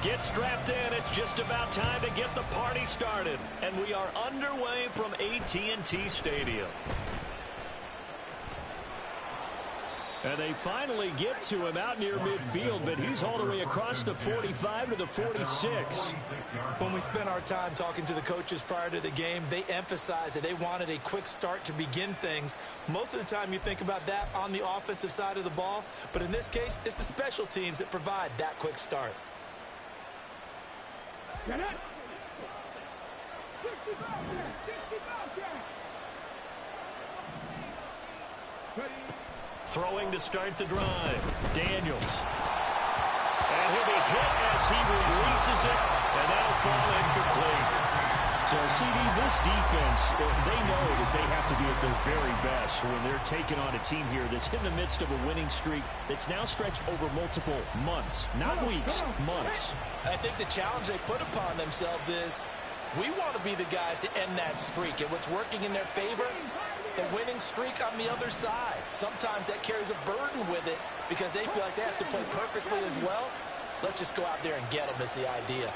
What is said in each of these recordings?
Get strapped in. It's just about time to get the party started. And we are underway from AT&T Stadium. And they finally get to him out near midfield, but he's all the way across the 45 to the 46. When we spent our time talking to the coaches prior to the game, they emphasized that they wanted a quick start to begin things. Most of the time you think about that on the offensive side of the ball, but in this case, it's the special teams that provide that quick start. Get it. Throwing to start the drive. Daniels. And he'll be hit as he releases it, and that'll fall incomplete. So, CD, this defense, they know that they have to be at their very best when they're taking on a team here that's in the midst of a winning streak that's now stretched over multiple months, not weeks, months. I think the challenge they put upon themselves is we want to be the guys to end that streak, and what's working in their favor, the winning streak on the other side. Sometimes that carries a burden with it because they feel like they have to play perfectly as well. Let's just go out there and get them is the idea.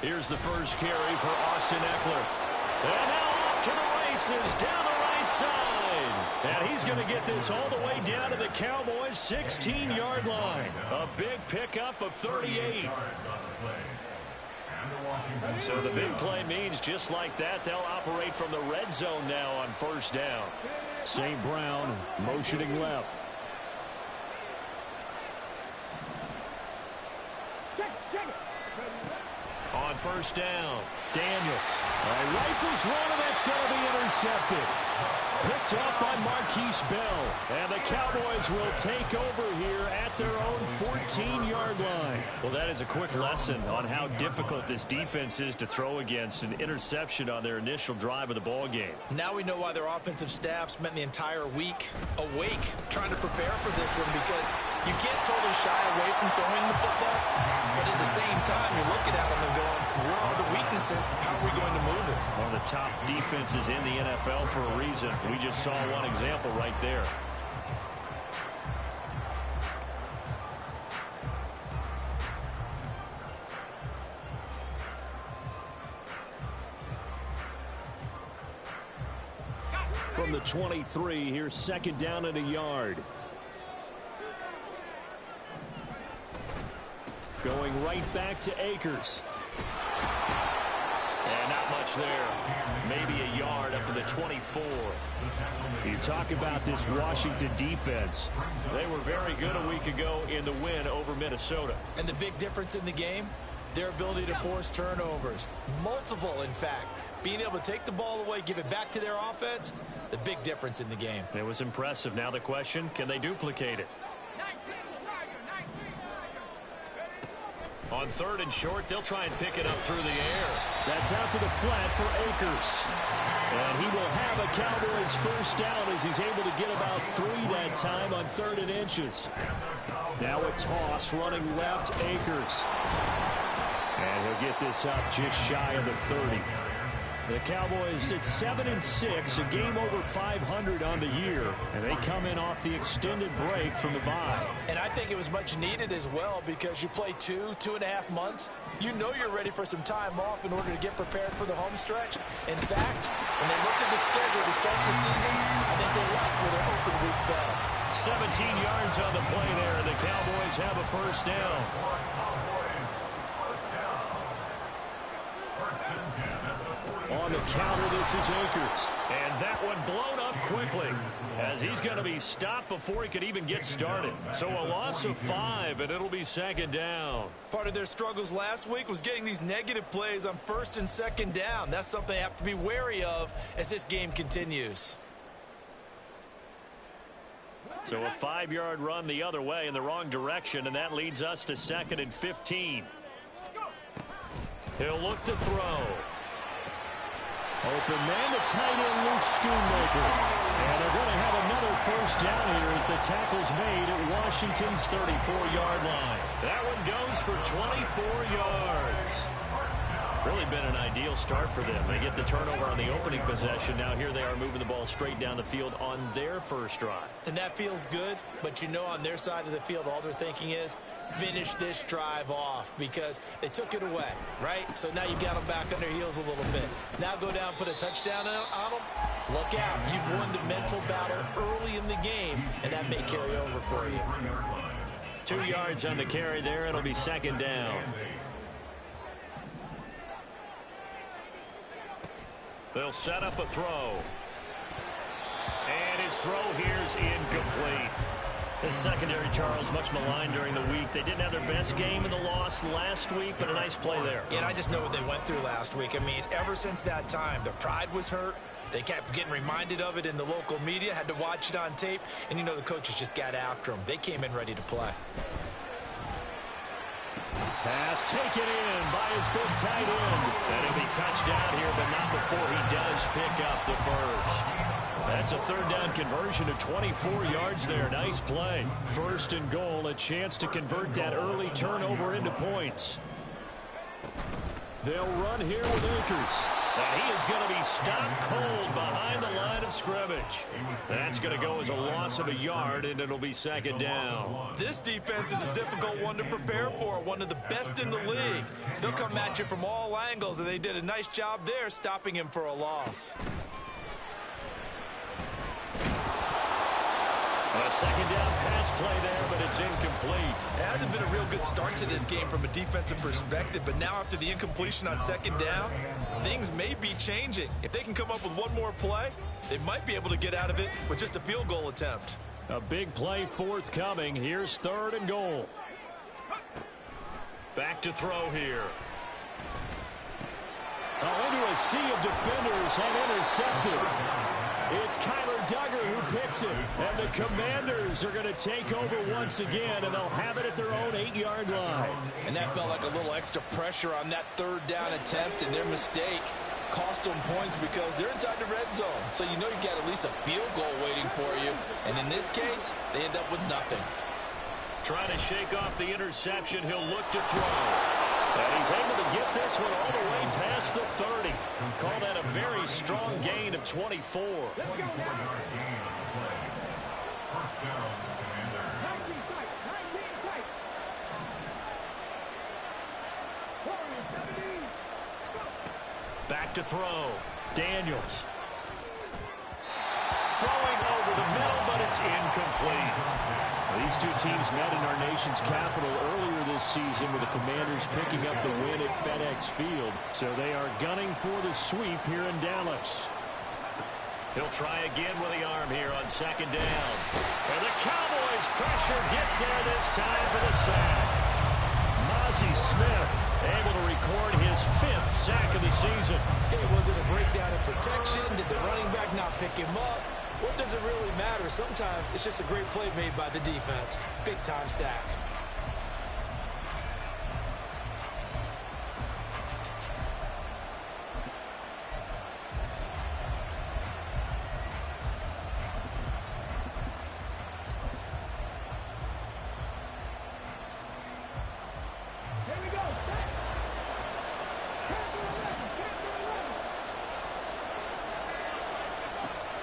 Here's the first carry for Austin Eckler. And now off to the races down the right side. And he's going to get this all the way down to the Cowboys' 16-yard line. A big pickup of 38. So the big play means just like that, they'll operate from the red zone now on first down. St. Brown motioning left. On first down, Daniels. Rifles one, and that's going to be intercepted. Picked up by Marquise Bell. And the Cowboys will take over here at their own 14-yard line. Well, that is a quick lesson on how difficult this defense is to throw against. An interception on their initial drive of the ball game. Now we know why their offensive staff spent the entire week awake trying to prepare for this one, because you can't totally shy away from throwing the football, but at the same time you're looking at them and going, where are the weaknesses? How are we going to move it? One of the top defenses in the NFL for a reason. We just saw one example right there. From the 23, here's second down and a yard. Going right back to Akers. And not much there. Maybe a yard up to the 24. You talk about this Washington defense. They were very good a week ago in the win over Minnesota. And the big difference in the game, their ability to force turnovers. Multiple, in fact. Being able to take the ball away, give it back to their offense, the big difference in the game. It was impressive. Now the question, can they duplicate it? On third and short, they'll try and pick it up through the air. That's out to the flat for Akers. And he will have a Cowboys first down as he's able to get about 3 that time on third and inches. Now a toss running left, Akers. And he'll get this up just shy of the 30. The Cowboys at 7-6, a game over 500 on the year, and they come in off the extended break from the bye. And I think it was much needed as well, because you play 2.5 months. You know you're ready for some time off in order to get prepared for the home stretch. In fact, when they looked at the schedule to start the season, I think they liked where their open week fell. 17 yards on the play there, and the Cowboys have a first down. On the counter, this is Akers. And that one blown up quickly as he's going to be stopped before he could even get started. So a loss of 5, and it'll be second down. Part of their struggles last week was getting these negative plays on first and second down. That's something they have to be wary of as this game continues. So a 5-yard run the other way in the wrong direction, and that leads us to 2nd and 15. He'll look to throw. Open man, the tight end, Luke Schoonmaker. And they're going to have another first down here as the tackle's made at Washington's 34-yard line. That one goes for 24 yards. Really been an ideal start for them. They get the turnover on the opening possession. Now here they are moving the ball straight down the field on their first drive. And that feels good, but you know on their side of the field all they're thinking is finish this drive off because they took it away, right? So now you've got them back on their heels a little bit. Now go down, put a touchdown on them. Look out. You've won the mental battle early in the game, and that may carry over for you. 2 yards on the carry there. It'll be second down. They'll set up a throw. And his throw here's incomplete. The secondary, Charles, much maligned during the week. They didn't have their best game in the loss last week, but a nice play there. Yeah, and I just know what they went through last week. I mean, ever since that time, their pride was hurt. They kept getting reminded of it in the local media, had to watch it on tape, and you know the coaches just got after them. They came in ready to play. Pass taken in by his big tight end. And he'll be touched down here, but not before he does pick up the first. That's a third down conversion of 24 yards there. Nice play. First and goal, a chance to convert that early turnover into points. They'll run here with Akers. And he is going to be stopped cold behind the line of scrimmage. That's going to go as a loss of a yard, and it'll be second down. This defense is a difficult one to prepare for, one of the best in the league. They'll come at you from all angles, and they did a nice job there stopping him for a loss. A second down pass play there, but it's incomplete. It hasn't been a real good start to this game from a defensive perspective, but now after the incompletion on second down, things may be changing. If they can come up with one more play, they might be able to get out of it with just a field goal attempt. A big play forthcoming. Here's third and goal. Back to throw here. Into a sea of defenders and intercepted. It's Kyler Duggar who picks it. And the Commanders are going to take over once again, and they'll have it at their own 8-yard line. And that felt like a little extra pressure on that third down attempt, and their mistake cost them points because they're inside the red zone. So you know you got at least a field goal waiting for you. And in this case, they end up with nothing. Trying to shake off the interception. He'll look to throw. And he's able to get this one all the way past the 30. Call that a very strong gain of 24. Back to throw. Daniels. Throwing over the middle, but it's incomplete. These two teams met in our nation's capital earlier this season with the Commanders picking up the win at FedEx Field. So they are gunning for the sweep here in Dallas. He'll try again with the arm here on second down. And the Cowboys pressure gets there this time for the sack. Mozzie Smith able to record his 5th sack of the season. Hey, was it a breakdown in protection? Did the running back not pick him up? What does it really matter? Sometimes it's just a great play made by the defense. Big-time sack.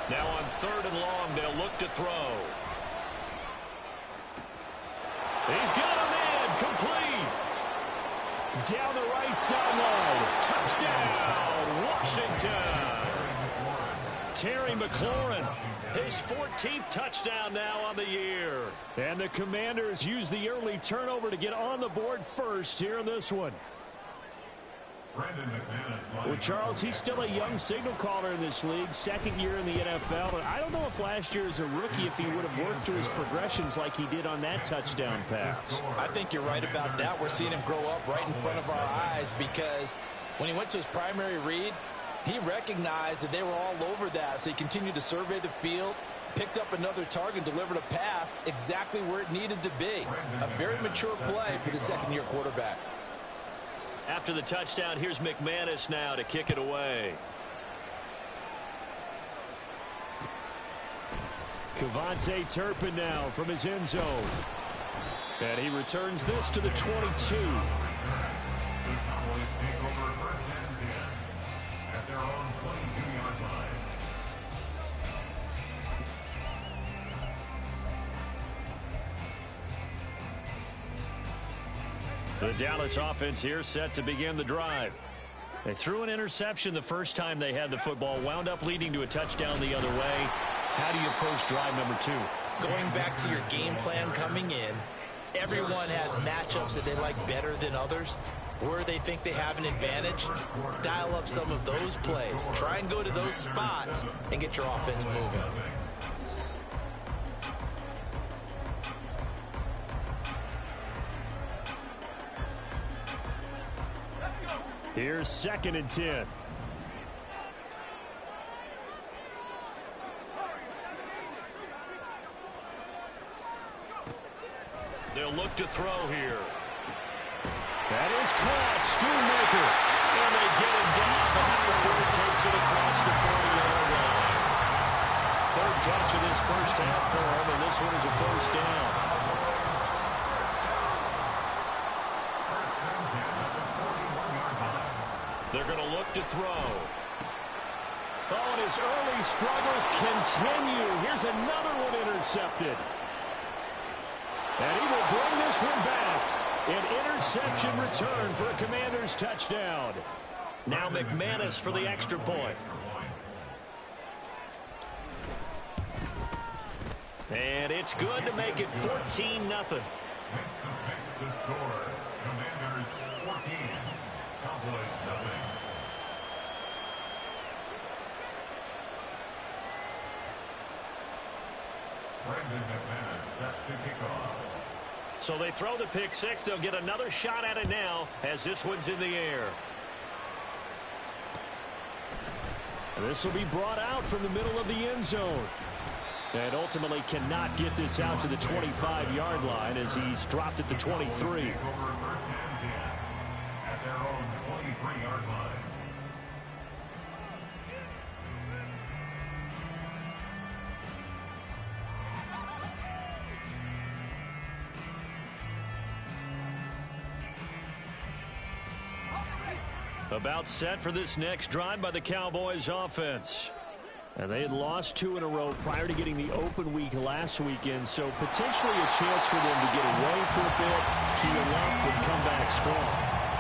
Now on third and long, they'll look to throw. He's got him in, complete. Down the right sideline. Touchdown, Washington. Terry McLaurin, his 14th touchdown now on the year. And the Commanders use the early turnover to get on the board first here in this one. Well, Charles, he's still a young signal caller in this league, second year in the NFL. But I don't know if last year as a rookie, if he would have worked through his progressions like he did on that touchdown pass. I think you're right about that. We're seeing him grow up right in front of our eyes because when he went to his primary read, he recognized that they were all over that. So he continued to survey the field, picked up another target, delivered a pass exactly where it needed to be. A very mature play for the second-year quarterback. After the touchdown, here's McManus now to kick it away. Cavante Turpin now from his end zone. And he returns this to the 22. The Dallas offense here set to begin the drive. They threw an interception the first time they had the football, wound up leading to a touchdown the other way. How do you approach drive number 2? Going back to your game plan coming in, everyone has matchups that they like better than others. Where they think they have an advantage, dial up some of those plays. Try and go to those spots and get your offense moving. Here's 2nd and 10. They'll look to throw here. That is caught. Schoonmaker. And they get him down, but not before he takes it across the 40-yard line. 3rd catch of this first half for him, and this one is a first down. They're going to look to throw. Oh, and his early struggles continue. Here's another one intercepted. And he will bring this one back. An interception return for a Commanders touchdown. Now McManus for the extra point. And it's good to make it 14-0. Makes the score. Commanders 14. Cowboys 0. Brandon McManus set to kick off. So they throw the pick six. They'll get another shot at it now as this one's in the air. This will be brought out from the middle of the end zone. And ultimately cannot get this out to the 25-yard line as he's dropped at the 23. At their own 23-yard line. About set for this next drive by the Cowboys offense. And they had lost 2 in a row prior to getting the open week last weekend, so potentially a chance for them to get away for a bit, heal up, and come back strong.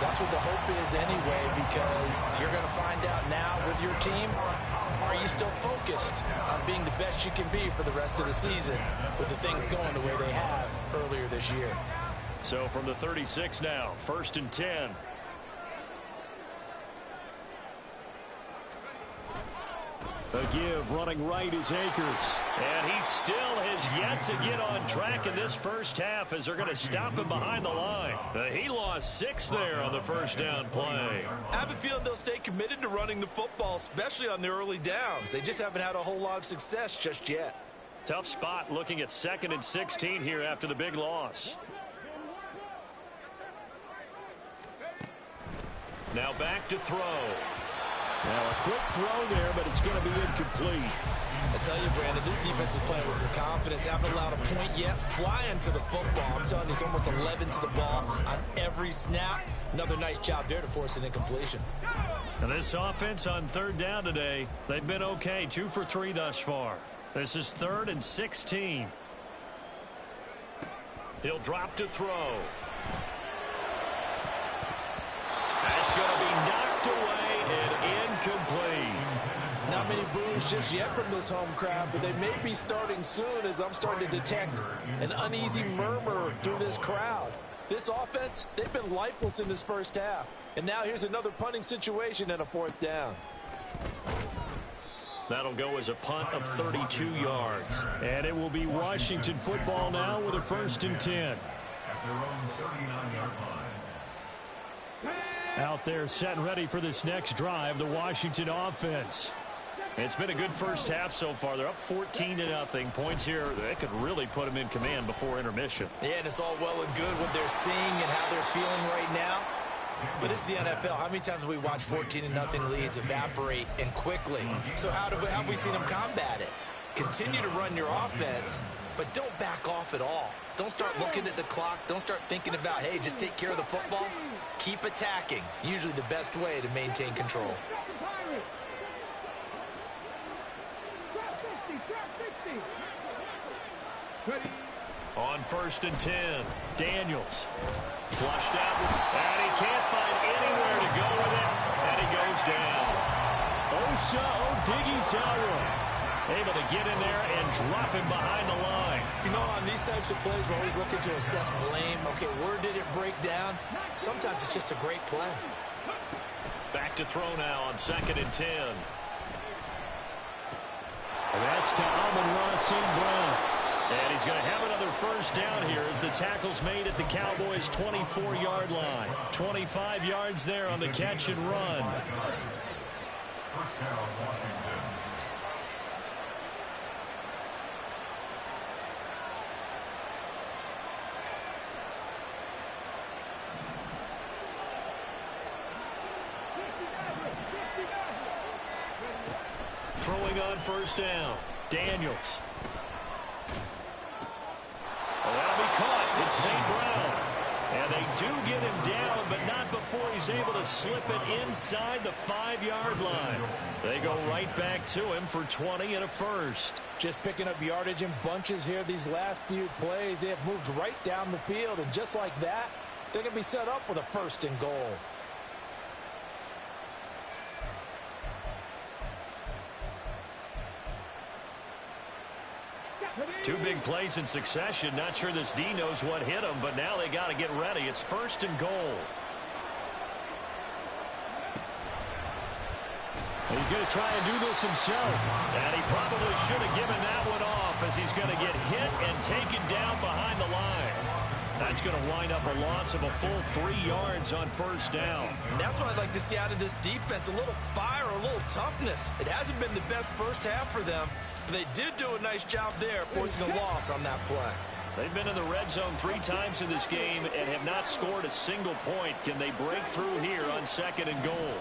That's what the hope is anyway, because you're going to find out now with your team, are you still focused on being the best you can be for the rest of the season with the things going the way they have earlier this year. So from the 36 now, 1st and 10. A give running right is Akers. And he still has yet to get on track in this first half as they're going to stop him behind the line. He lost 6 there on the first down play. I have a feeling they'll stay committed to running the football, especially on the early downs. They just haven't had a whole lot of success just yet. Tough spot looking at 2nd and 16 here after the big loss. Now back to throw. Now a quick throw there, but it's going to be incomplete. I tell you, Brandon, this defense is playing with some confidence. Haven't allowed a point yet. Flying to the football. I'm telling you, it's almost 11 to the ball on every snap. Another nice job there to force an incompletion. And this offense on 3rd down today, they've been okay. 2 for 3 thus far. This is 3rd and 16. He'll drop to throw. That's going to be knocked away and incomplete. Not many boos just yet from this home crowd, but they may be starting soon as I'm starting to detect an uneasy murmur through this crowd. This offense, they've been lifeless in this first half. And now here's another punting situation and a 4th down. That'll go as a punt of 32 yards. And it will be Washington football now with a 1st and 10. At their own 39-yard line. Out there set and ready for this next drive, the Washington offense. It's been a good first half so far. They're up 14-0. Points here, they could really put them in command before intermission. Yeah, and it's all well and good what they're seeing and how they're feeling right now. But it's the NFL. How many times have we watched 14-0 leads evaporate and quickly? So how have we seen them combat it? Continue to run your offense, but don't back off at all. Don't start looking at the clock. Don't start thinking about, hey, just take care of the football. Keep attacking. Usually the best way to maintain control. On 1st and 10. Daniels. Flushed out, and he can't find anywhere to go with it, and he goes down. Osa Odighizuwa able to get in there and drop him behind the line. You know, on these types of plays, we're always looking to assess blame. Okay, where did it break down? Sometimes it's just a great play. Back to throw now on 2nd and 10. And that's to Amon-Ra St. Brown. And he's going to have another 1st down here as the tackle's made at the Cowboys' 24-yard line. 25 yards there on the catch and run. 1st down, Washington. Throwing on 1st down. Daniels. That'll be caught. It's St. Brown. And they do get him down, but not before he's able to slip it inside the 5-yard line. They go right back to him for 20 and a 1st. Just picking up yardage in bunches here these last few plays. They have moved right down the field, and just like that, they're going to be set up with a 1st and goal. Two big plays in succession. Not sure this D knows what hit him, but now they got to get ready. It's 1st and goal. He's going to try and do this himself. And he probably should have given that one off as he's going to get hit and taken down behind the line. That's going to wind up a loss of a full 3 yards on 1st down. And that's what I'd like to see out of this defense. A little fire, a little toughness. It hasn't been the best 1st half for them. They did do a nice job there, forcing a loss on that play. They've been in the red zone 3 times in this game and have not scored a single point. Can they break through here on 2nd and goal?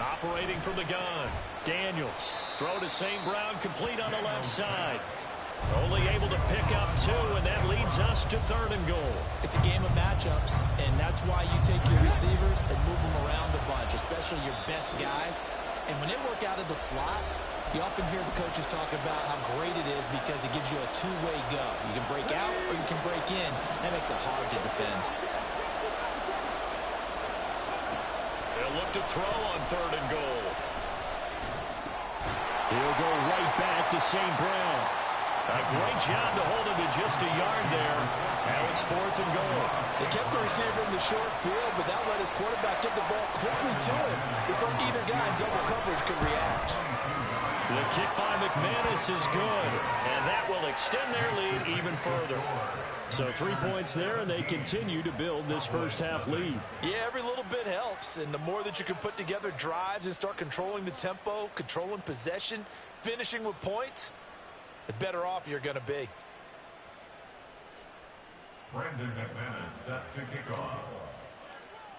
Operating from the gun. Daniels. Throw to St. Brown, complete on the left side. Only able to pick up 2, and that leads us to 3rd and goal. It's a game of matchups, and that's why you take your receivers and move them around a bunch, especially your best guys. And when they work out of the slot, you often hear the coaches talk about how great it is because it gives you a two-way go. You can break out or you can break in. That makes it hard to defend. They'll look to throw on 3rd and goal. He'll go right back to St. Brown. A great job to hold him to just a yard there. Now it's 4th and goal. They kept the receiver in the short field, but that let his quarterback get the ball quickly to him before either guy in double coverage could react. The kick by McManus is good, and that will extend their lead even further. So 3 points there, and they continue to build this 1st half lead. Yeah, every little bit helps, and the more that you can put together drives and start controlling the tempo, controlling possession, finishing with points, the better off you're going to be. Brandon McManus set to kick off.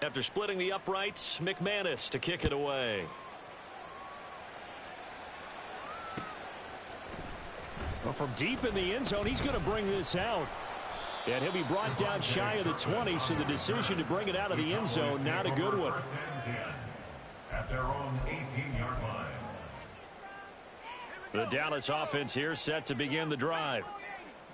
After splitting the uprights, McManus to kick it away. Well, from deep in the end zone, he's going to bring this out. And he'll be brought down shy of the 20, so the decision to bring it out of the end zone, not a good one. 1st and 10 at their own 18-yard line. The Dallas offense here set to begin the drive.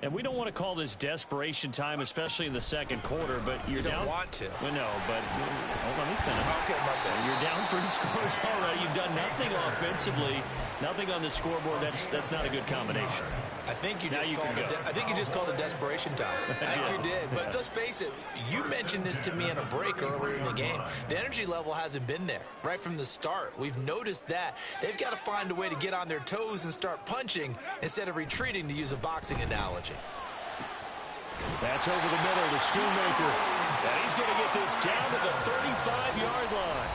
And we don't want to call this desperation time, especially in the 2nd quarter, but you're down. You don't want to. Well, no, but hold on, let me finish. Okay, my bad. You're down 3 scores already. You've done nothing offensively, nothing on the scoreboard. That's not a good combination. I think you just called it desperation time. I think you did. But let's face it, you mentioned this to me in a break earlier in the game. The energy level hasn't been there right from the start. We've noticed that. They've got to find a way to get on their toes and start punching instead of retreating, to use a boxing analogy. That's over the middle to Schoonmaker. And he's going to get this down to the 35-yard line.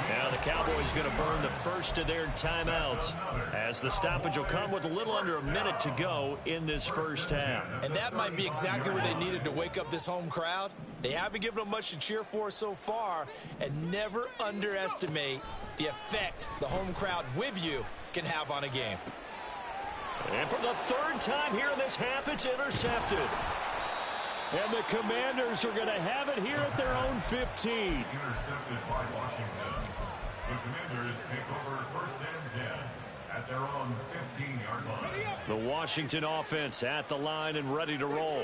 Now the Cowboys going to burn the first of their timeouts as the stoppage will come with a little under a minute to go in this 1st half. And that might be exactly what they needed to wake up this home crowd. They haven't given them much to cheer for so far, and never underestimate the effect the home crowd with you can have on a game. And for the 3rd time here in this half, it's intercepted. And the Commanders are going to have it here at their own 15. Intercepted by Washington. The Commanders take over 1st and 10 at their own 15-yard line. The Washington offense at the line and ready to roll.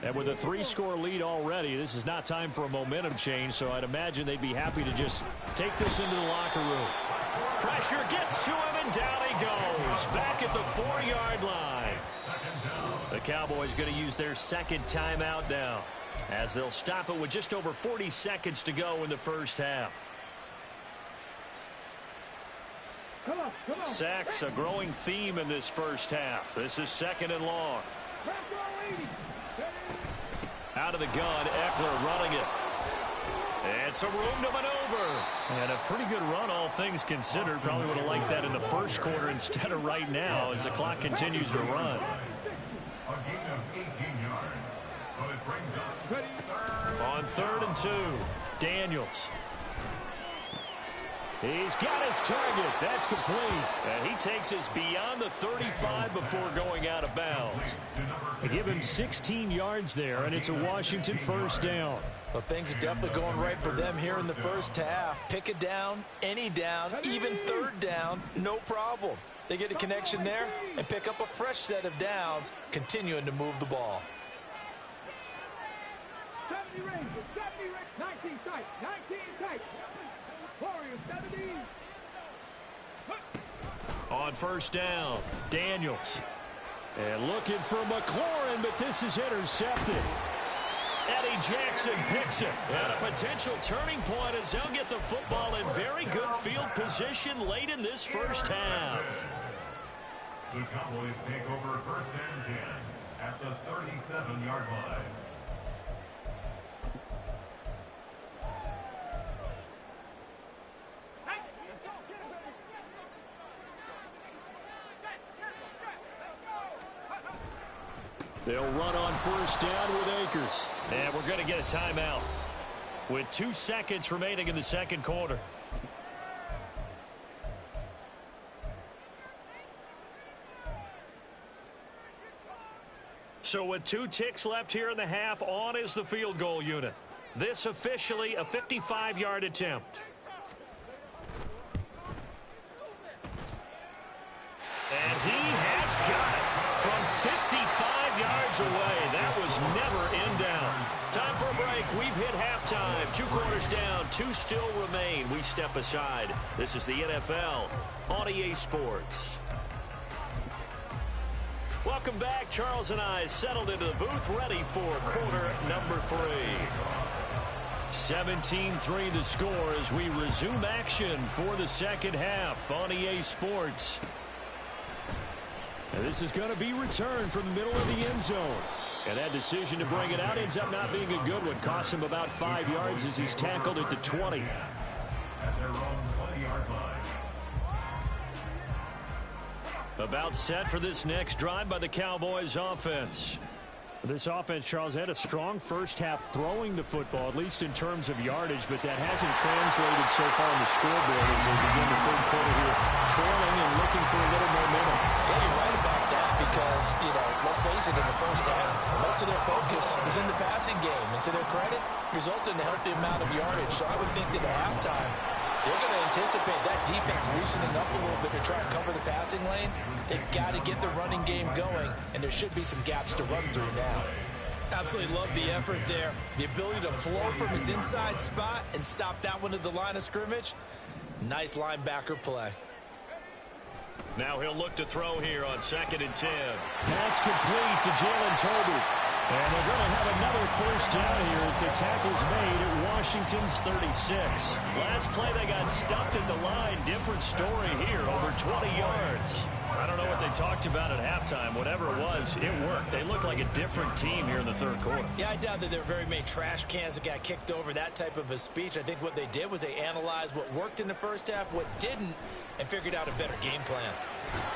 And with a 3-score lead already, this is not time for a momentum change, so I'd imagine they'd be happy to just take this into the locker room. Pressure gets to him, and down he goes. Back at the 4-yard line. The Cowboys going to use their second timeout now, as they'll stop it with just over 40 seconds to go in the first half. Sacks, a growing theme in this first half. This is 2nd and long. Out of the gun, Eckler running it. And some room to maneuver. And a pretty good run, all things considered. Probably would have liked that in the first quarter instead of right now as the clock continues to run. A gain of 18 yards. But it brings up On 3rd and 2, Daniels. He's got his target. That's complete. And he takes us beyond the 35 before going out of bounds. They give him 16 yards there, and it's a Washington first down. Well, things are definitely going right for them here in the first half. Pick it down, any down, even 3rd down, no problem. They get a connection there and pick up a fresh set of downs, continuing to move the ball. 70 Rangers, 19 tight, 19 tight. Warriors, 70. On first down, Daniels. And looking for McLaurin, but this is intercepted. Eddie Jackson picks it. And a potential turning point as they'll get the football in very good field position late in this first half. the Cowboys take over 1st and 10 at the 37-yard line. They'll run on first down with Akers. And we're going to get a timeout with 2 seconds remaining in the second quarter. So with 2 ticks left here in the half, on is the field goal unit. This officially a 55-yard attempt. And he has got it from 55 yards away. That was never in down. Time for a break. We've hit halftime. 2 quarters down. 2 still remain. We step aside. This is the NFL on EA Sports. Welcome back. Charles and I settled into the booth, ready for quarter number 3. 17-3 the score as we resume action for the second half on EA Sports. And this is going to be returned from the middle of the end zone. And that decision to bring it out ends up not being a good one. Costs him about 5 yards as he's tackled at the 20. At their own 20-yard line. About set for this next drive by the Cowboys offense. This offense, Charles, had a strong first half throwing the football, at least in terms of yardage, but that hasn't translated so far on the scoreboard as they begin the third quarter here, trailing and looking for a little momentum. Yeah, you're right about that because, let's face it, in the first half, most of their focus was in the passing game. And to their credit, resulted in a healthy amount of yardage. So I would think that at halftime, they're going to anticipate that defense loosening up a little bit to try and cover the passing lanes. They've got to get the running game going, and there should be some gaps to run through now. Absolutely love the effort there. The ability to flow from his inside spot and stop that one at the line of scrimmage. Nice linebacker play. Now he'll look to throw here on 2nd and 10. Pass complete to Jalen Tolbert. And they're going to have another first down here as the tackle's made at Washington's 36. Last play they got stuffed at the line. Different story here, over 20 yards. I don't know what they talked about at halftime. Whatever it was, it worked. They looked like a different team here in the third quarter. Yeah, I doubt that there were very many trash cans that got kicked over, that type of a speech. I think what they did was they analyzed what worked in the first half, what didn't, and figured out a better game plan.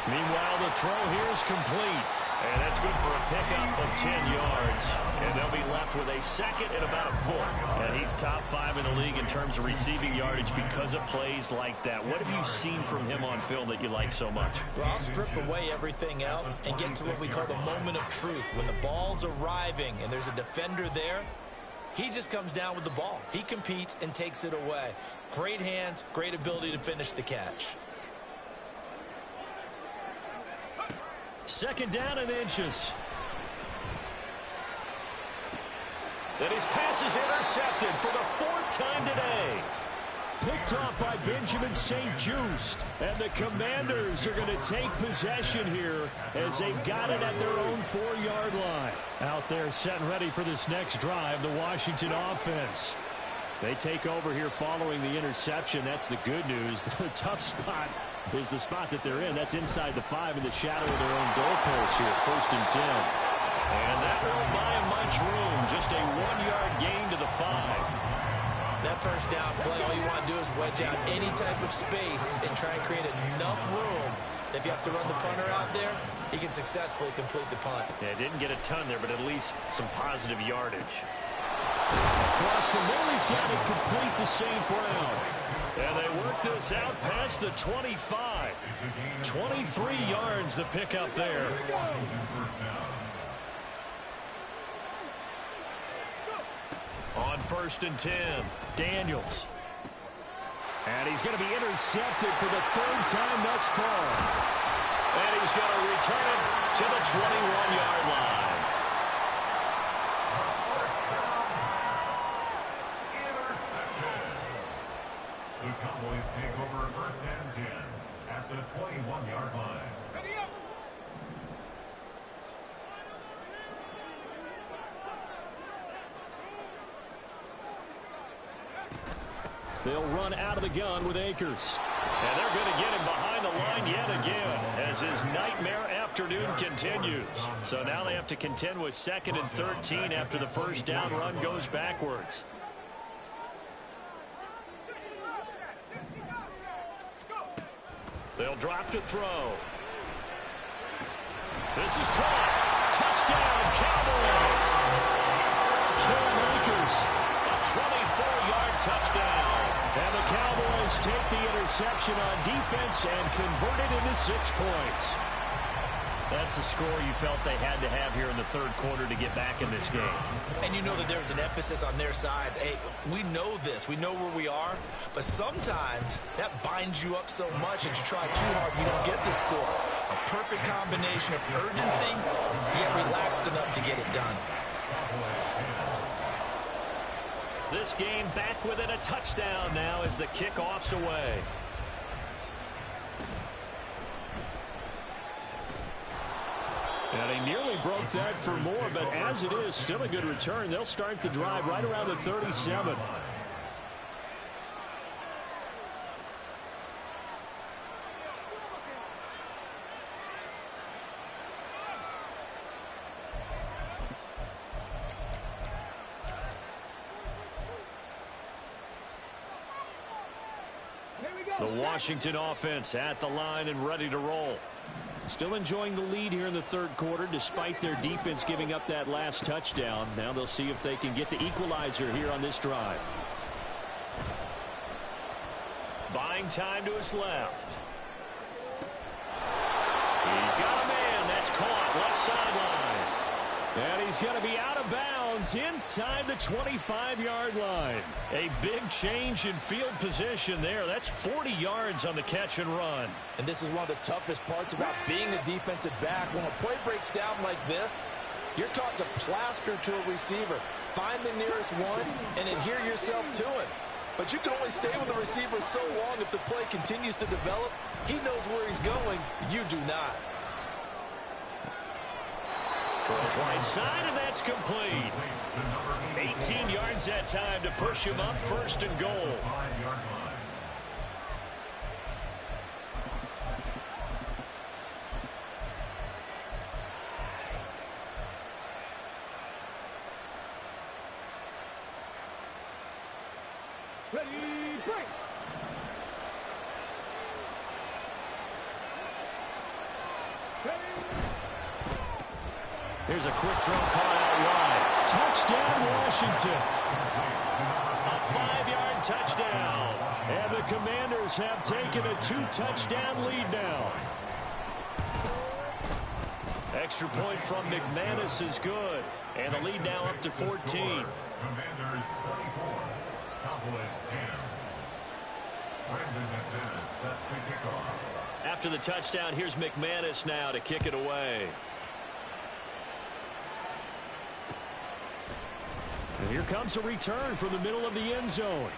Meanwhile, the throw here is complete. And that's good for a pickup of 10 yards. And they'll be left with a second and about a foot. And he's top 5 in the league in terms of receiving yardage because of plays like that. What have you seen from him on film that you like so much? Well, I'll strip away everything else and get to what we call the moment of truth. When the ball's arriving and there's a defender there, he just comes down with the ball. He competes and takes it away. Great hands, great ability to finish the catch. Second down and inches. And his pass is intercepted for the fourth time today. Picked off by Benjamin St-Juste. And the Commanders are going to take possession here as they've got it at their own 4-yard line. Out there set and ready for this next drive, the Washington offense. They take over here following the interception. That's the good news. The tough spot is the spot that they're in. That's inside the 5 in the shadow of their own goalpost here, 1st and 10. And that won't buy him much room. Just a 1-yard gain to the 5. That first down play, all you want to do is wedge out any type of space and try and create enough room. If you have to run the punter out there, he can successfully complete the punt. Yeah, didn't get a ton there, but at least some positive yardage. Across the middle, he's got it complete to St. Brown. And they work this out past the 25. 23 yards the pickup there. On 1st and 10, Daniels. And he's going to be intercepted for the 3rd time thus far. And he's going to return it to the 21-yard line. The Cowboys take over 1st and 10 at the 21-yard line. Ready up. They'll run out of the gun with Akers. And they're going to get him behind the line yet again as his nightmare afternoon continues. So now they have to contend with 2nd and 13 after the first down run goes backwards. They'll drop to throw. This is caught. Touchdown, Cowboys. Cam Akers, a 24-yard touchdown. And the Cowboys take the interception on defense and convert it into 6 points. That's a score you felt they had to have here in the 3rd quarter to get back in this game. And you know that there's an emphasis on their side. Hey, we know this. We know where we are. But sometimes that binds you up so much that you try too hard, you don't get the score. A perfect combination of urgency, yet relaxed enough to get it done. This game back within a touchdown now as the kickoff's away. And he nearly broke that for more, but as it is, still a good return. They'll start the drive right around the 37. The Washington offense at the line and ready to roll. Still enjoying the lead here in the 3rd quarter despite their defense giving up that last touchdown. Now they'll see if they can get the equalizer here on this drive. Buying time to his left. He's got a man. That's caught. Left sideline. And he's going to be out of bounds inside the 25-yard line. A big change in field position there. That's 40 yards on the catch and run. And this is one of the toughest parts about being a defensive back. When a play breaks down like this, you're taught to plaster to a receiver. Find the nearest one and adhere yourself to it. But you can only stay with the receiver so long if the play continues to develop. He knows where he's going. You do not. Throws right side, and that's complete. 18 yards that time to push him up 1st and goal. Ready, break. Here's a quick throw caught out wide. Touchdown, Washington. A 5-yard touchdown. And the Commanders have taken a 2-touchdown lead now. Extra point from McManus is good. And the lead now up to 14. Commanders 24. Cowboys 10. Brandon McManus set to kick off. After the touchdown, here's McManus now to kick it away. And here comes a return from the middle of the end zone.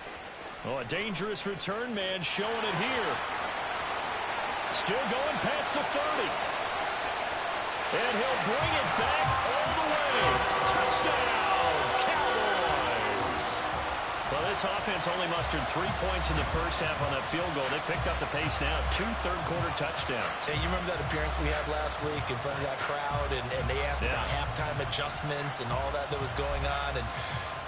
Oh, a dangerous return man showing it here. Still going past the 30. And he'll bring it back all the way. Touchdown, Cowboys. Well, this offense only mustered 3 points in the first half on that field goal. They picked up the pace now. 2 third-quarter touchdowns. Hey, you remember that appearance we had last week in front of that crowd, and they asked about halftime adjustments and all that was going on, and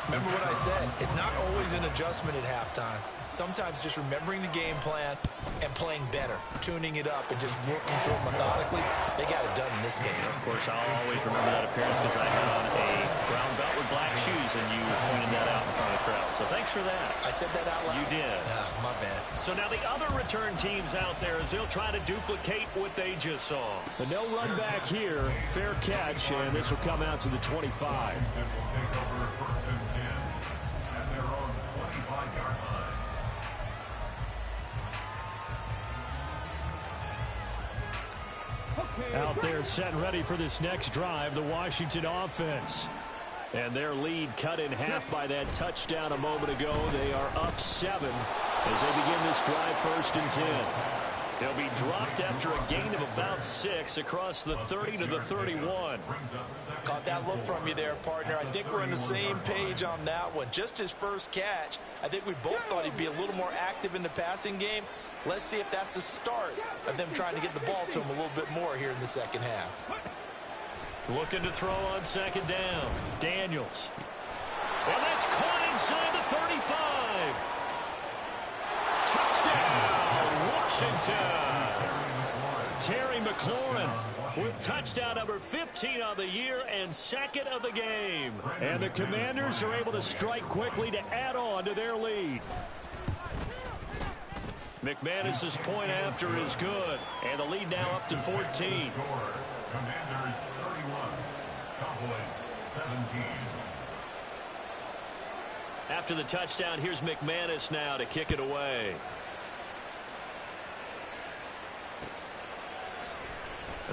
remember what I said. It's not always an adjustment at halftime. Sometimes just remembering the game plan and playing better, tuning it up and just working through it methodically. They got it done in this case. Of course, I'll always remember that appearance because I had on a brown belt with black shoes, and you pointed that out in front of the crowd. So thanks for that. I said that out loud? You did. My bad. So now the other return teams out there as they'll try to duplicate what they just saw. But no run back here. Fair catch, and this will come out to the 25. And will take over first and 10 at their own 25-yard line. Out there set and ready for this next drive, the Washington offense. And their lead cut in half by that touchdown a moment ago. They are up 7 as they begin this drive first and 10. They'll be dropped after a gain of about 6 across the 30 to the 31. Caught that look from you there, partner. I think we're on the same page on that one. Just his first catch. I think we both thought he'd be a little more active in the passing game. Let's see if that's the start of them trying to get the ball to him a little bit more here in the second half. Looking to throw on second down. Daniels. And that's caught inside the 35. Touchdown, Washington. Terry McLaurin with touchdown number 15 on the year and second of the game. And the Commanders are able to strike quickly to add on to their lead. McManus's point after is good, and the lead now up to 14. Commanders 31, Cowboys 17. After the touchdown, here's McManus now to kick it away.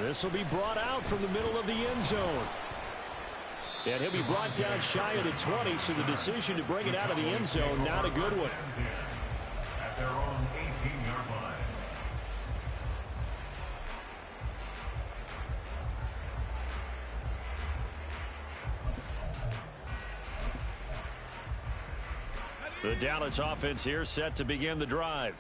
This will be brought out from the middle of the end zone. And he'll be brought down shy of the 20, so the decision to bring it out of the end zone, not a good one. At their own 18-yard line. The Dallas offense here set to begin the drive.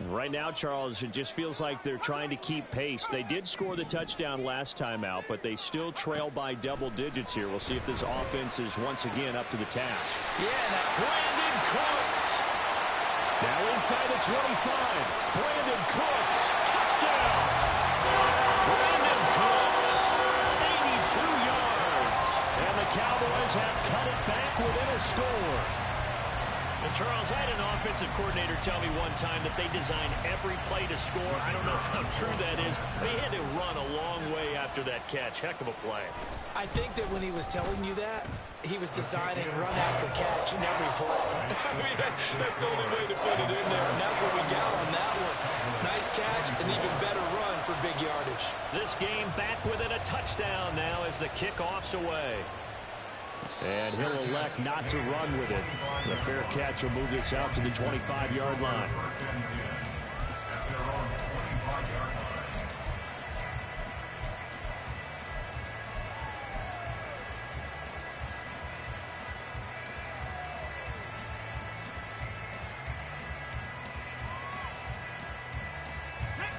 Right now, Charles, it just feels like they're trying to keep pace. They did score the touchdown last time out, but they still trail by double digits here. We'll see if this offense is once again up to the task. Yeah, now Brandon Cooks. Now inside the 25. Brandon Cooks. Touchdown. Brandon Cooks, 82 yards. And the Cowboys have cut it back within a score. And Charles, I had an offensive coordinator tell me one time that they design every play to score. I don't know how true that is, but he had to run a long way after that catch. Heck of a play. I think that when he was telling you that, he was designing run after catch in every play. I mean, that's the only way to put it in there, and that's what we got on that one. Nice catch, an even better run for big yardage. This game back within a touchdown now as the kickoff's away. And he'll elect not to run with it. The fair catch will move this out to the 25-yard line. At their own 25-yard line.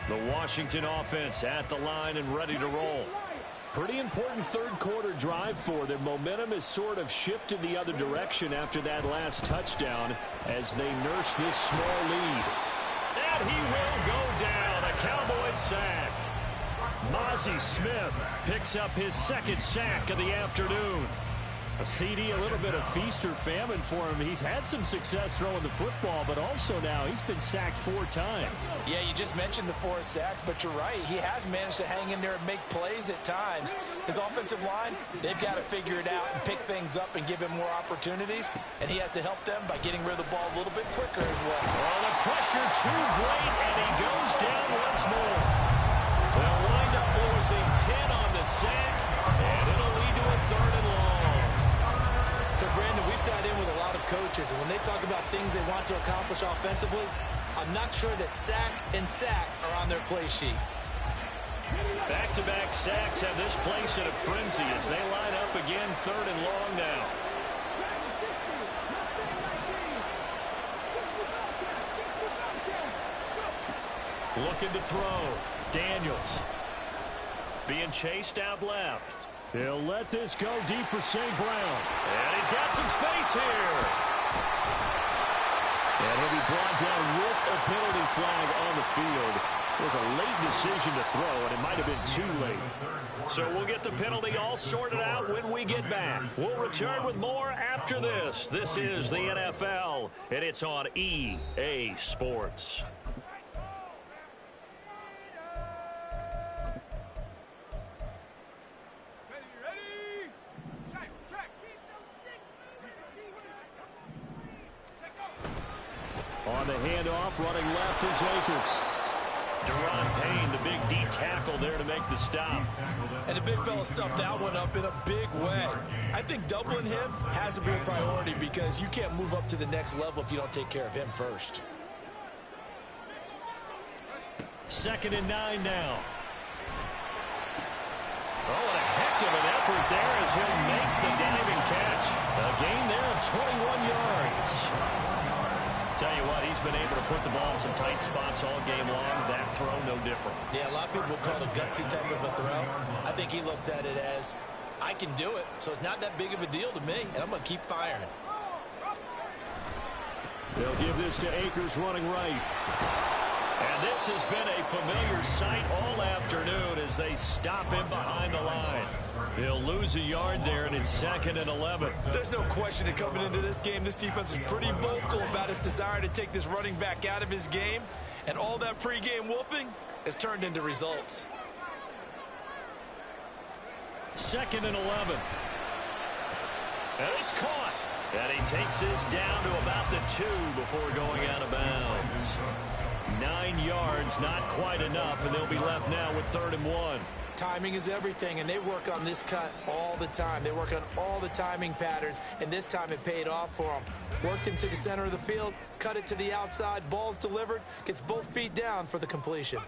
The Washington offense at the line and ready to roll. Pretty important third-quarter drive for them. Momentum has sort of shifted the other direction after that last touchdown as they nurse this small lead. And he will go down. A Cowboys sack. Mozzie Smith picks up his second sack of the afternoon. A CD, a little bit of feast or famine for him. He's had some success throwing the football, but also now he's been sacked 4 times. Yeah, you just mentioned the 4 sacks, but you're right. He has managed to hang in there and make plays at times. His offensive line, they've got to figure it out and pick things up and give him more opportunities, and he has to help them by getting rid of the ball a little bit quicker as well. Oh, the pressure too great, and he goes down once more. They'll wind up losing 10 on the sack, and it'll lead to a 3rd and long. So, Brandon, we sat in with a lot of coaches, and when they talk about things they want to accomplish offensively, I'm not sure that sack and sack are on their play sheet. Back-to-back sacks have this place in a frenzy as they line up again 3rd and long now. Looking to throw. Daniels. Being chased out left. He'll let this go deep for St. Brown. And he's got some space here. And he'll be brought down with a penalty flag on the field. It was a late decision to throw, and it might have been too late. So we'll get the penalty all sorted out when we get back. We'll return with more after this. This is the NFL, and it's on EA Sports. On the handoff, running left is Akers. Deron Payne, the big D tackle there to make the stop. And the big fella stuffed that one up in a big way. I think doubling him has to be a priority because you can't move up to the next level if you don't take care of him first. 2nd and 9 now. Oh, and a heck of an effort there as he'll make the diving catch. A gain there of 21 yards. Tell you what, he's been able to put the ball in some tight spots all game long. That throw, no different. Yeah, a lot of people call it a gutsy type of a throw. I think he looks at it as, I can do it, so it's not that big of a deal to me, and I'm going to keep firing. They'll give this to Akers running right. And this has been a familiar sight all afternoon as they stop him behind the line. He'll lose a yard there, and it's 2nd and 11. There's no question that coming into this game, this defense is pretty vocal about its desire to take this running back out of his game, and all that pregame wolfing has turned into results. 2nd and 11. And it's caught. And he takes this down to about the 2 before going out of bounds. 9 yards, not quite enough, and they'll be left now with 3rd and 1. Timing is everything, and they work on this cut all the time. They work on all the timing patterns, and this time it paid off for them. Worked him to the center of the field, cut it to the outside, ball's delivered, gets both feet down for the completion.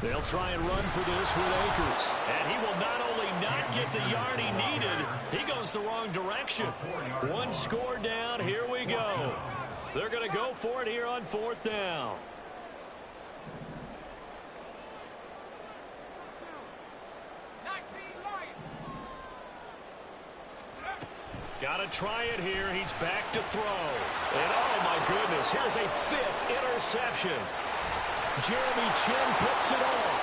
They'll try and run for this with Akers. And he will not only not get the yard he needed, he goes the wrong direction. 1 score down, here we go. They're going to go for it here on 4th down. Got to try it here. He's back to throw. And oh my goodness, here's a 5th interception. Jeremy Chin picks it off.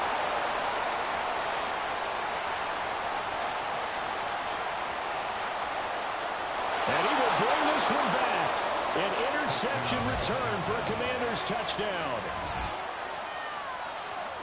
And he will bring this one back. An interception return for a Commanders touchdown.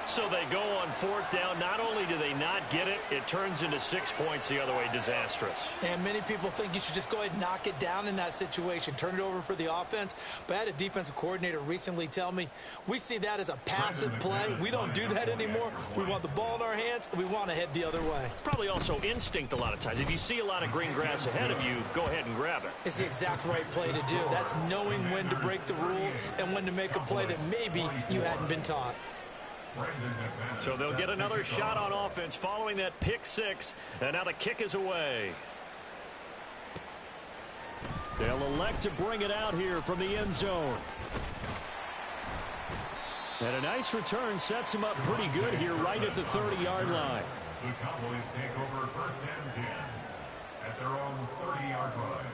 So they go on 4th down. Not only do they not get it, it turns into 6 points the other way. Disastrous. And many people think you should just go ahead and knock it down in that situation. Turn it over for the offense. But I had a defensive coordinator recently tell me, we see that as a passive play. We don't do that anymore. We want the ball in our hands, and we want to head the other way. It's probably also instinct a lot of times. If you see a lot of green grass ahead of you, go ahead and grab it. It's the exact right play to do. That's knowing when to break the rules and when to make a play that maybe you hadn't been taught. So they'll get another shot on offense following that pick 6, and now the kick is away. They'll elect to bring it out here from the end zone. And a nice return sets him up pretty good here right at the 30-yard line. The Cowboys take over 1st and 10 at their own 30-yard line.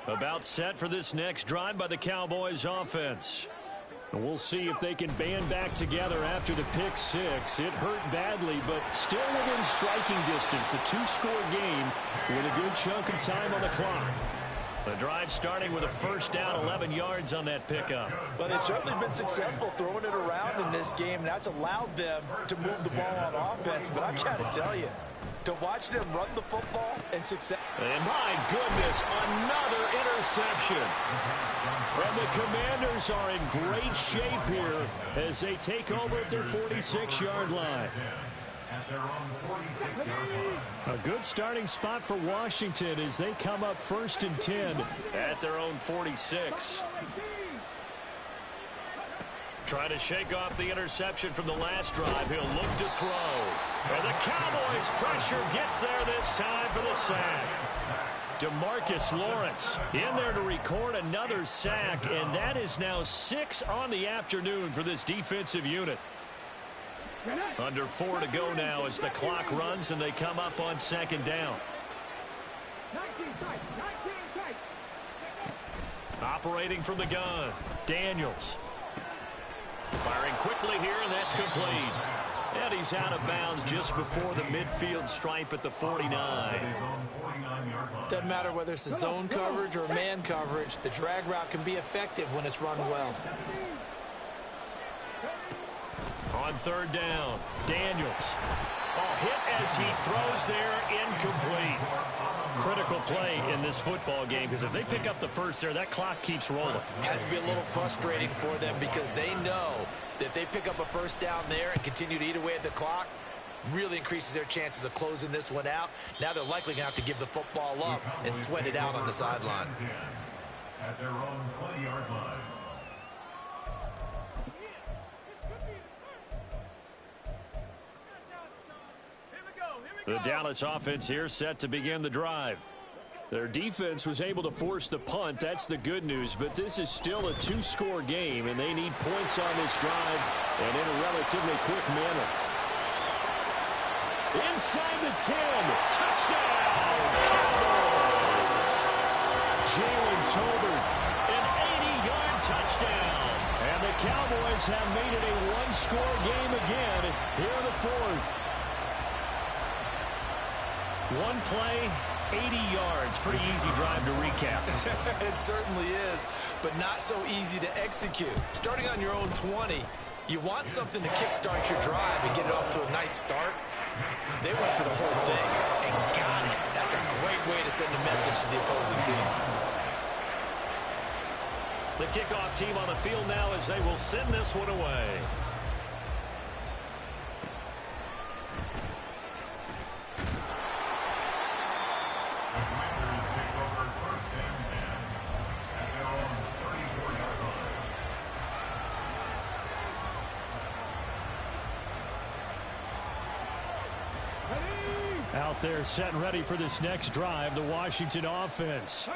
About set for this next drive by the Cowboys offense. And we'll see if they can band back together after the pick six. It hurt badly, but still within striking distance. A two-score game with a good chunk of time on the clock. The drive starting with a first down, 11 yards on that pickup. But they've certainly been successful throwing it around in this game, and that's allowed them to move the ball on offense. But I got to tell you, to watch them run the football and success. And my goodness, another interception. And the Commanders are in great shape here as they take over at their 46-yard line. At their own 46-yard line. A good starting spot for Washington as they come up 1st and 10 at their own 46. Trying to shake off the interception from the last drive. He'll look to throw. And the Cowboys pressure gets there this time for the sack. DeMarcus Lawrence in there to record another sack, and that is now 6 on the afternoon for this defensive unit. Under 4 to go now as the clock runs and they come up on 2nd down. Operating from the gun, Daniels. Firing quickly here, and that's complete. And he's out of bounds just before the midfield stripe at the 49. Doesn't matter whether it's a zone coverage or man coverage, the drag route can be effective when it's run well. On 3rd down, Daniels. Hit as he throws there, incomplete. Critical play in this football game because if they pick up the first there, that clock keeps rolling. Has to be a little frustrating for them because they know that if they pick up a first down there and continue to eat away at the clock, really increases their chances of closing this one out. Now they're likely going to have to give the football up and sweat it out on the sideline. At their own 20-yard line. The Dallas offense here set to begin the drive. Their defense was able to force the punt. That's the good news. But this is still a two-score game, and they need points on this drive and in a relatively quick manner. Inside the 10. Touchdown, Cowboys. Jalen Tolbert, an 80-yard touchdown. And the Cowboys have made it a one-score game again here in the 4th. One play, 80 yards. Pretty easy drive to recap. It certainly is, but not so easy to execute. Starting on your own 20, you want something to kickstart your drive and get it off to a nice start. They went for the whole thing and got it. That's a great way to send a message to the opposing team. The kickoff team on the field now as they will send this one away. Out there set and ready for this next drive, the Washington offense.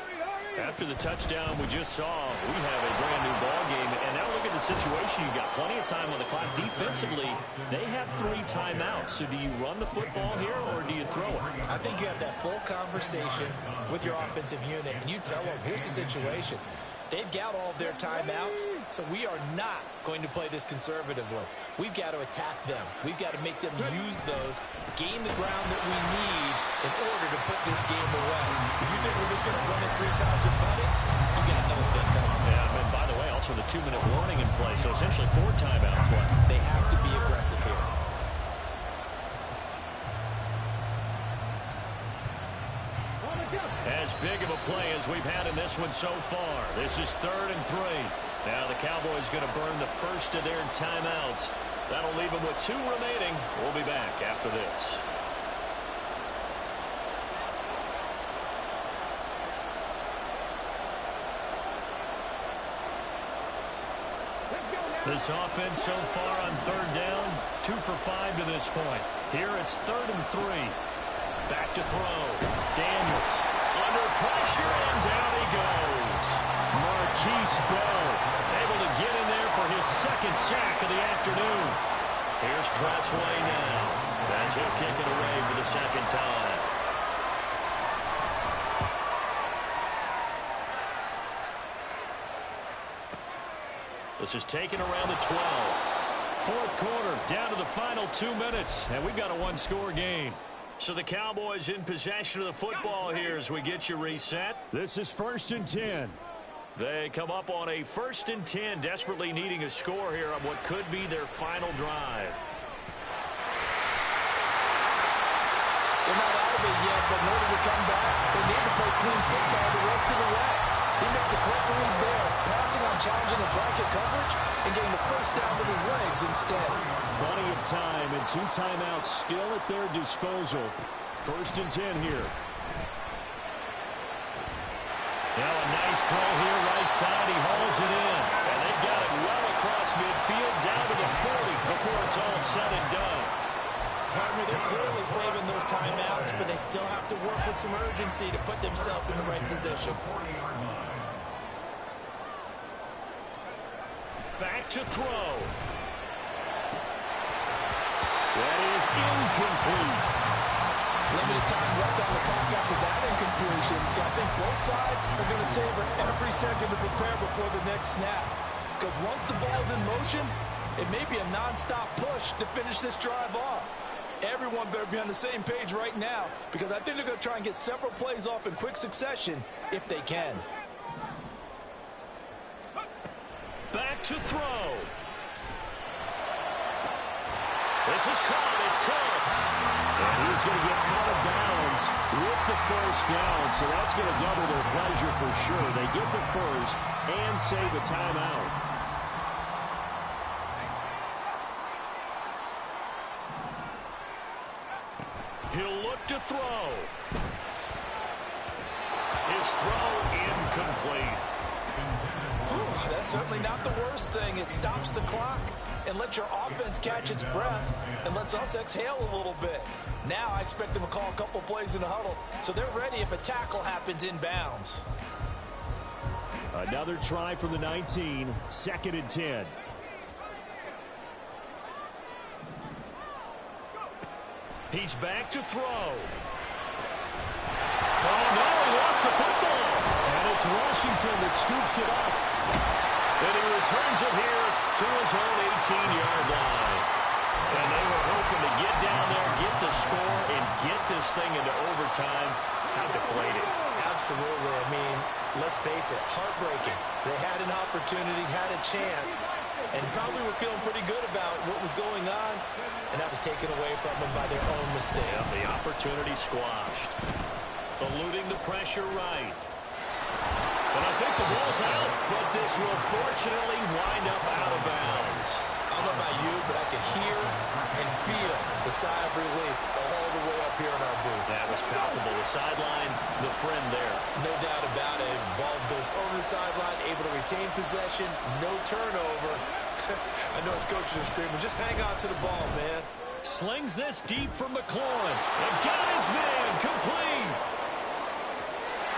After the touchdown we just saw, we have a brand new ball game. And now look at the situation. You got plenty of time on the clock. Defensively, they have 3 timeouts. So do you run the football here or do you throw it? I think you have that full conversation with your offensive unit, and you tell them, here's the situation. They've got all of their timeouts, so we are not going to play this conservatively. We've got to attack them. We've got to make them use those, gain the ground that we need in order to put this game away. If you think we're just going to run it 3 times and punt it, you got another thing coming. Yeah, and by the way, also the 2-minute warning in play, so essentially 4 timeouts left. They have to be aggressive here. As big of a play as we've had in this one so far. This is 3rd and 3. Now the Cowboys going to burn the first of their timeouts. That'll leave them with 2 remaining. We'll be back after this. This offense so far on 3rd down, 2 for 5 to this point. Here it's 3rd and 3. Back to throw. Daniels under pressure, and down he goes. Marquise Bell able to get in there for his 2nd sack of the afternoon. Here's Dressway now as he'll kick it away for the 2nd time. This is taken around the 12. Fourth quarter, down to the final 2 minutes, and we've got a one-score game. So the Cowboys in possession of the football here as we get you reset. This is 1st and 10. They come up on a 1st and 10, desperately needing a score here on what could be their final drive. They're not out of it yet, but in order to come back, they need to play clean football the rest of the way. He makes a correct read there, passing on challenging the bracket coverage and getting the first down with his legs instead. Plenty of time and 2 timeouts still at their disposal. 1st and 10 here. Now a nice throw here right side. He hauls it in. And they've got it well across midfield down to the 40 before it's all said and done. Partner, they're clearly saving those timeouts, but they still have to work with some urgency to put themselves in the right position. Back to throw. That is incomplete. Limited time left on the clock after that incompletion, so I think both sides are going to savor every second to prepare before the next snap. Because once the ball's in motion, it may be a non-stop push to finish this drive off. Everyone better be on the same page right now, because I think they're going to try and get several plays off in quick succession if they can. Back to throw. This is caught. It's Cooks. And he's going to get out of bounds with the first down. So that's going to double their pleasure for sure. They get the first and save a timeout. He'll look to throw. His throw incomplete. That's certainly not the worst thing. It stops the clock and lets your offense catch its breath and lets us exhale a little bit. Now I expect them to call a couple plays in the huddle so they're ready if a tackle happens in bounds. Another try from the 19, 2nd and 10. He's back to throw. Oh, no, he lost the football. And it's Washington that scoops it up. And he returns it here to his own 18-yard line. And they were hoping to get down there, get the score, and get this thing into overtime. How deflated. Absolutely. I mean, let's face it, heartbreaking. They had an opportunity, had a chance, and probably were feeling pretty good about what was going on, and that was taken away from them by their own mistake. Yeah, the opportunity squashed. Eluding the pressure right. And I think the ball's out, but this will fortunately wind up out of bounds. I don't know about you, but I can hear and feel the sigh of relief all the way up here in our booth. That was palpable. The sideline, the friend there. No doubt about it. Ball goes over the sideline, able to retain possession, no turnover. I know his coaches are screaming, just hang on to the ball, man. Slings this deep from McLaurin. And got his man complete.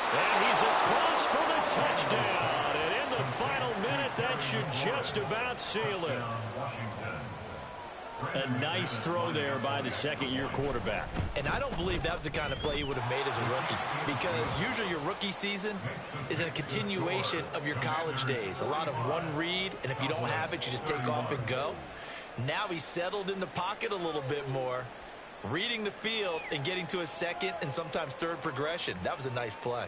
And he's across for the touchdown. And in the final minute, that should just about seal it. A nice throw there by the second-year quarterback. And I don't believe that was the kind of play he would have made as a rookie, because usually your rookie season is a continuation of your college days. A lot of one read, and if you don't have it, you just take off and go. Now he's settled in the pocket a little bit more, reading the field and getting to a second and sometimes third progression. That was a nice play.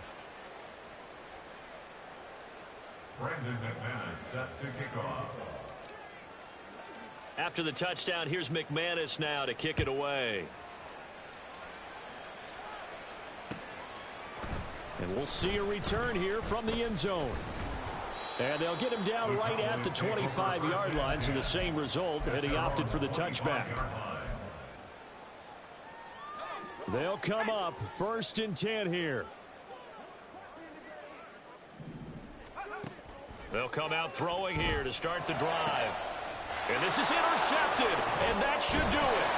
Brandon McManus set to kick off. After the touchdown, here's McManus now to kick it away. And we'll see a return here from the end zone. And they'll get him down right at the 25-yard line, so the same result, and he opted for the touchback. They'll come up 1st and 10 here. They'll come out throwing here to start the drive. And this is intercepted, and that should do it.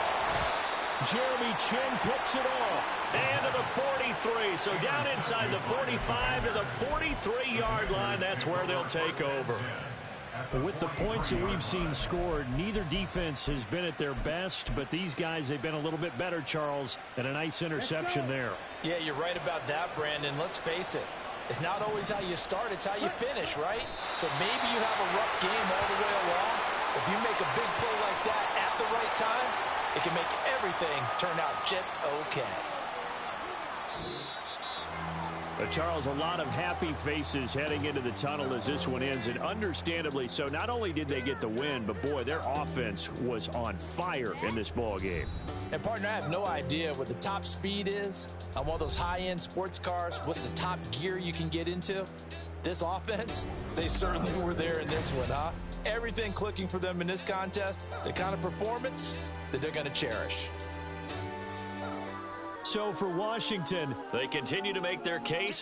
Jeremy Chin picks it off. And to the 43, so down inside the 45 to the 43-yard line. That's where they'll take over. With the points that we've seen scored, neither defense has been at their best, but these guys, they've been a little bit better, Charles, and a nice interception there. Yeah, you're right about that, Brandon. Let's face it. It's not always how you start, it's how you finish, right? So maybe you have a rough game all the way along. If you make a big play like that at the right time, it can make everything turn out just okay. But Charles, a lot of happy faces heading into the tunnel as this one ends, and understandably so. Not only did they get the win, but boy, their offense was on fire in this ball game. And partner, I have no idea what the top speed is on one of those high-end sports cars. What's the top gear you can get into? This offense, they certainly were there in this one, huh? Everything clicking for them in this contest, the kind of performance that they're going to cherish. So for Washington, they continue to make their case.